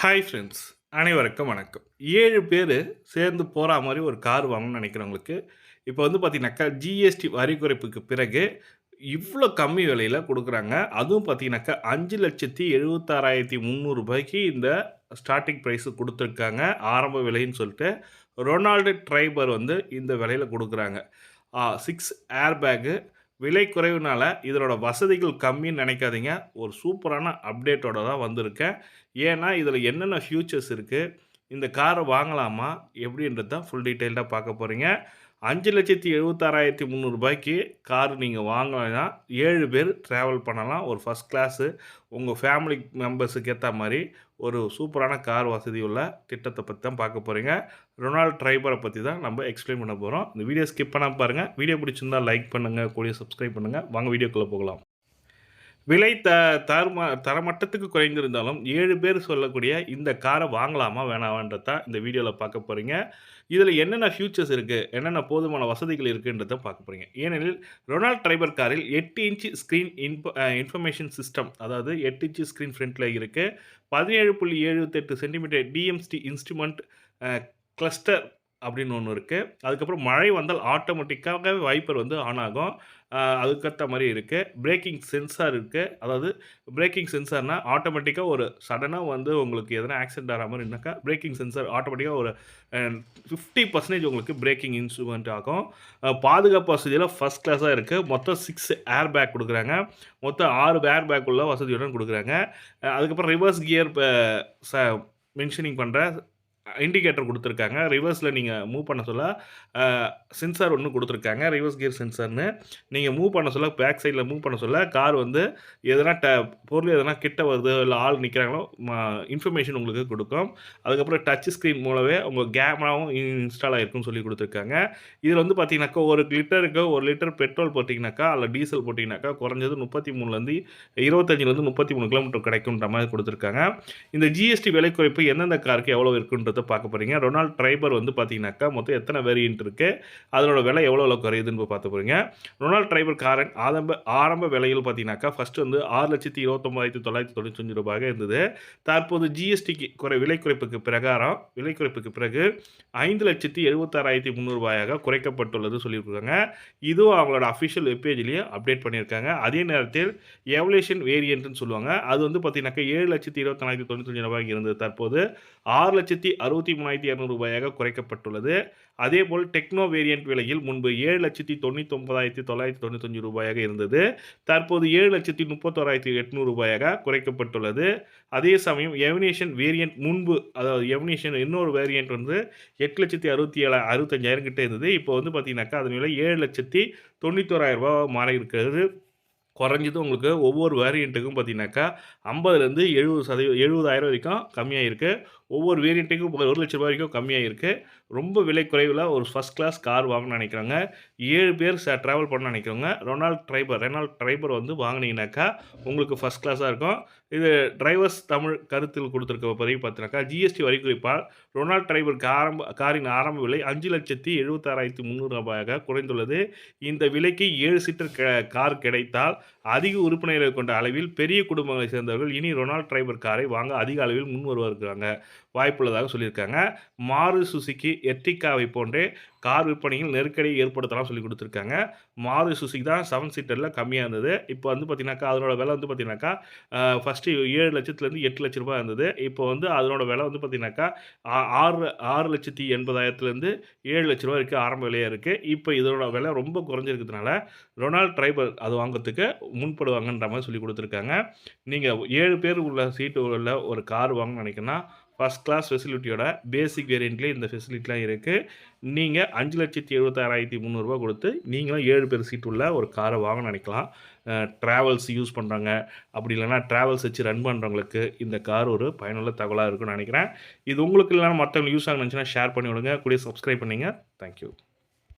Hi friends, அனைவருக்கும் வணக்கம். 7 பேரு சேர்ந்து போறா மாரி ஒரு கார் வாங்கணும்னு நெனைக்கிறவங்களுக்கு, இப்போ வந்து பார்த்தீங்கன்னாக்கா, ஜிஎஸ்டி வரி குறைப்புக்கு பிறகு இவ்ளோ கம்மி விலையில குடுக்குறாங்க. அதுவும் பார்த்தீங்கன்னாக்கா, ரூ. 5,76,300 இந்த ஸ்டார்ட்டிங் பிரைஸ் குடுத்துருக்காங்க. ஆரம்ப விலைன்னு சொல்ட்டு. ரொனால்டு ட்ரைபர் வந்து இந்த விலையில குடுக்குறாங்க. 6 ஏர் பேக்கு விலை குறைவுனால இதனோட வசதிகள் கம்மின்னு நெனைக்காதீங்க. ஒரு சூப்பரான அப்டேட்டோட தான் வந்திருக்கேன். ஏன்னா, இதில என்னென்ன ஃபியூச்சர்ஸ் இருக்கு? இந்த கார வாங்கலாமா? எப்படின்றது தான் ஃபுல் டீட்டெயில்டா பார்க்க போறீங்க. ரூ. 5,76,300க்கு கார் நீங்க வாங்கலைன்னா 7 பேர் டிராவல் பண்ணலாம். ஒரு ஃபர்ஸ்ட் கிளாஸு உங்க ஃபேமிலி மெம்பர்ஸுக்கு ஏத்தா மாரி ஒரு சூப்பரான கார் வசதி உள்ள திட்டத்த பத்தி தான் பார்க்க போறீங்க. ரொனால்ட் ட்ரைபர பத்தி தான் நம்ம எக்ஸ்ப்ளைன் பண்ண போறோம். இந்த வீடியோ ஸ்கிப் பண்ணாம பாருங்க. வீடியோ பிடிச்சிருந்தா லைக் பண்ணுங்க. கூடவே சப்ஸ்கிரைப் பண்ணுங்க. வாங்க வீடியோக்குள்ள போகலாம். விலை தரமட்டத்துக்கு குறைந்திருந்தாலும் 7 பேர் சொல்லக்கூடிய இந்த கார வாங்கலாமா? வேணாமான்றத தான் இந்த வீடியோல பார்க்க போறீங்க. இதில என்னென்ன ஃபியூச்சர்ஸ் இருக்கு? என்னென்ன போதுமான வசதிகள் இருக்குன்றத பார்க்க போறீங்க. ஏனெனில் ரொனால்ட் ட்ரைபர் காரில் 8 இன்ச் ஸ்கிரீன் இன்ஃபர்மேஷன் சிஸ்டம், அதாவது 8 இன்ச் ஸ்கிரீன் ஃப்ரண்ட்ல இருக்கு. 17.78 சென்டிமீட்டர் டிஎம்ஸ்டி இன்ஸ்ட்ருமென்ட் அ கிளஸ்டர் அப்படின்னு ஒண்ணு இருக்கு. அதுக்கப்புறம் மழை வந்தால் ஆட்டோமேட்டிக்காக வைப்பர் வந்து ஆன் ஆகும். அதுக்கேத்த மாரி இருக்கு. பிரேக்கிங் சென்சார் இருக்கு. அதாவது பிரேக்கிங் சென்சார்னா, ஆட்டோமேட்டிக்கா ஒரு சடனா வந்து உங்களுக்கு எதனா ஆக்சிடென்ட் ஆற மாரி இருந்தாக்கா, பிரேக்கிங் சென்சார் ஆட்டோமேட்டிக்கா ஒரு அ 50% உங்களுக்கு பிரேக்கிங் இன்ஸ்ட்ருமென்ட் ஆகும். பாதுகாப்பு வசதியில ஃபர்ஸ்ட் கிளாஸா இருக்கு. மொத்தம் 6 ஏர் பேக் குடுக்குறாங்க. மொத்தம் 6 ஏர் பேக் உள்ள வசதியுடன் குடுக்குறாங்க. அதுக்கப்புறம் ரிவர்ஸ் கியர் ச மென்ஷனிங் பண்ற இண்டிகேட்டர் குடுத்துருக்காங்க. ரிவர்ஸ்ல நீங்க மூவ் பண்ண சொல்ல, அ சென்சார் ஒண்ணு குடுத்துருக்காங்க. ரிவர்ஸ் கியர் சென்சார்ன்னு. நீங்க மூவ் பண்ண சொல்ல, பேக் சைட்ல மூவ் பண்ண சொல்ல, கார் வந்து எதனா பொருள் எதனா கிட்ட வருது, இல்ல ஆள் நிக்கிறாங்களோ, இன்ஃபர்மேஷன் உங்களுக்கு குடுக்கும். அதுக்கப்புறம் டச் ஸ்கிரீன் மூலமே உங்க கேமராவும் இன்ஸ்டால் ஆயிருக்குன்னு சொல்லி குடுத்துருக்காங்க. இதுல வந்து பார்த்தீங்கன்னாக்கா, 1 லிட்டருக்கு 1 லிட்டர் பெட்ரோல் போட்டீங்கன்னாக்கா, அல்ல டீசல் போட்டீங்கன்னாக்கா, குறைஞ்சது 33லருந்து 25லருந்து 33 கிலோமீட்டர் கிடைக்குன்ற மாரி குடுத்துருக்காங்க. இந்த ஜிஎஸ்டி விலை குறைப்பு எந்தெந்த காருக்கு எவ்வளோ இருக்குன்றத பார்க்க போறீங்க. ரொனால்ட் ட்ரைபர் வந்து பார்த்தீங்கன்னாக்கா, மொத்தம் எத்தன வேரியன்ட் இருக்கு? அதனோட விலை எவ்வளோல குறையுதுன்னு பார்க்க போறீங்க. ரொனால்ட் ட்ரைபர் காரின் ஆரம்ப விலையில் பார்த்தீங்கன்னாக்கா, ஃபர்ஸ்ட் வந்து ரூ. 6,29,995 இருந்தது. தற்போது ஜிஎஸ்டிக்கு விலை குறைப்புக்கு விலை குறைப்புக்கு பிறகு ரூ. 5,76,300 குறைக்கப்பட்டுள்ளது சொல்லியிருக்காங்க. இதுவும் அவங்களோட அஃபிஷியல் வெப் பேஜ்லயும் அப்டேட் பண்ணியிருக்காங்க. அதே நேரத்தில் எவல்யூஷன் வேரியன்ட்ன்னு சொல்லுவாங்க. அது வந்து பார்த்தீங்கன்னாக்கா, ரூ. 7,24,995 இருந்தது. தற்போது ரூ. 6,63,200 குறைக்கப்பட்டுள்ளது. அதேபோல் டெக்னோ வேரியன்ட் விலையில் முன்பு ரூ. 7,99,995 இருந்தது. தற்போது ரூ. 7,31,800 குறைக்கப்பட்டுள்ளது. அதே சமயம் எவனேஷன் வேரியன்ட் முன்பு, அதாவது எவனேஷன் இன்னொரு வேரியன்ட் வந்து ரூ. 8,67,65,000 கிட்ட இருந்தது. இப்போ வந்து பார்த்தீங்கன்னாக்கா, அதன் விலை ரூ. 7,91,000 மாறி இருக்கிறது. குறைஞ்சது உங்களுக்கு ஒவ்வொரு வேரியண்ட்டுக்கும் பார்த்தீங்கன்னாக்கா, 50லேருந்து 70,000 வரைக்கும் கம்மியாயிருக்கு. ஒவ்வொரு வேரியண்ட்டுக்கும் ரூ. 1,00,000 வரைக்கும் கம்மியாயிருக்கு. ரொம்ப விலை குறைவில ஒரு ஃபர்ஸ்ட் கிளாஸ் கார் வாங்கணும்னு நெனைக்கிறவங்க, 7 பேர் டிராவல் பண்ணணும்னு நெனைக்கிறவங்க, ரெனால்ட் ட்ரைபர் வந்து வாங்குனீங்கனாக்கா, உங்களுக்கு ஃபர்ஸ்ட் கிளாஸா இருக்கும். இது டிரைவர்ஸ் தமிழ் கருத்தில் குடுத்திருக்க பதிவு பார்த்தீங்கன்னாக்கா, ஜிஎஸ்டி வரி குறைப்பால் ரொனால்ட் ட்ரைபர் காரின் ஆரம்ப விலை ரூ. 5,76,300 குறைந்துள்ளது. இந்த விலைக்கு 7 சீட்டர் கார் கிடைத்தால், அதிக உறுப்பினர்களை கொண்ட அளவில் பெரிய குடும்பங்களைச் சேர்ந்தவர்கள் இனி ரொனால்ட் ட்ரைபர் காரை வாங்க அதிக அளவில் முன் வருவதற்கான வாய்ப்புள்ளதாக சொல்லியிருக்காங்க. மாருதி சுசுகி எர்டிகாவை போன்றே கார் விற்பனையில் நெருக்கடியை ஏற்படுத்தலாம் சொல்லிக் குடுத்துருக்காங்க. மாருதி சுசுகி தான் 7 சீட்டர்ல கம்மியா இருந்தது. இப்போ வந்து பார்த்தீங்கன்னாக்கா, அதனோட விலை வந்து பார்த்தீங்கன்னாக்கா, ஃபர்ஸ்ட்டு 7,00,000லேருந்து ரூ. 8,00,000 இருந்தது. இப்போ வந்து அதனோட விலை வந்து பார்த்தீங்கன்னாக்கா, 6,80,000லேருந்து ரூ. 7,00,000 வரைக்கும் ஆரம்ப விலையா இருக்கு. இப்போ இதோட விலை ரொம்ப குறைஞ்சிருக்கிறதுனால, ரொனால்ட் ட்ரைபர் அது வாங்குறதுக்கு முன்படுவாங்கன்ற மாரி சொல்லிக் குடுத்துருக்காங்க. நீங்க 7 பேர் உள்ள சீட்டு உள்ள ஒரு கார் வாங்கணும்னு நெனைக்கிறேன்னா, ஃபர்ஸ்ட் கிளாஸ் ஃபெசிலிட்டியோட பேசிக் வேரியண்ட்லயே இந்த ஃபெசிலிட்டிலாம் இருக்கு. நீங்க ரூ. 5,76,300 குடுத்து, நீங்களும் 7 பேர் சீட் உள்ள ஒரு கார வாங்கணும்னு நெனைக்கலாம். டிராவல்ஸ் யூஸ் பண்றாங்க, அப்படி இல்லன்னா டிராவல்ஸ் வச்சு ரன் பண்றவங்களுக்கு இந்த கார் ஒரு பயனுள்ள தகவலா இருக்கும்னு நெனைக்கிறேன். இது உங்களுக்கு இல்லன்னா மத்தவங்களுக்கு யூஸ் ஆகும்னு நெனச்சீங்கன்னா ஷேர் பண்ணி விடுங்க. கூடவே சப்ஸ்கிரைப் பண்ணீங்க. Thank you.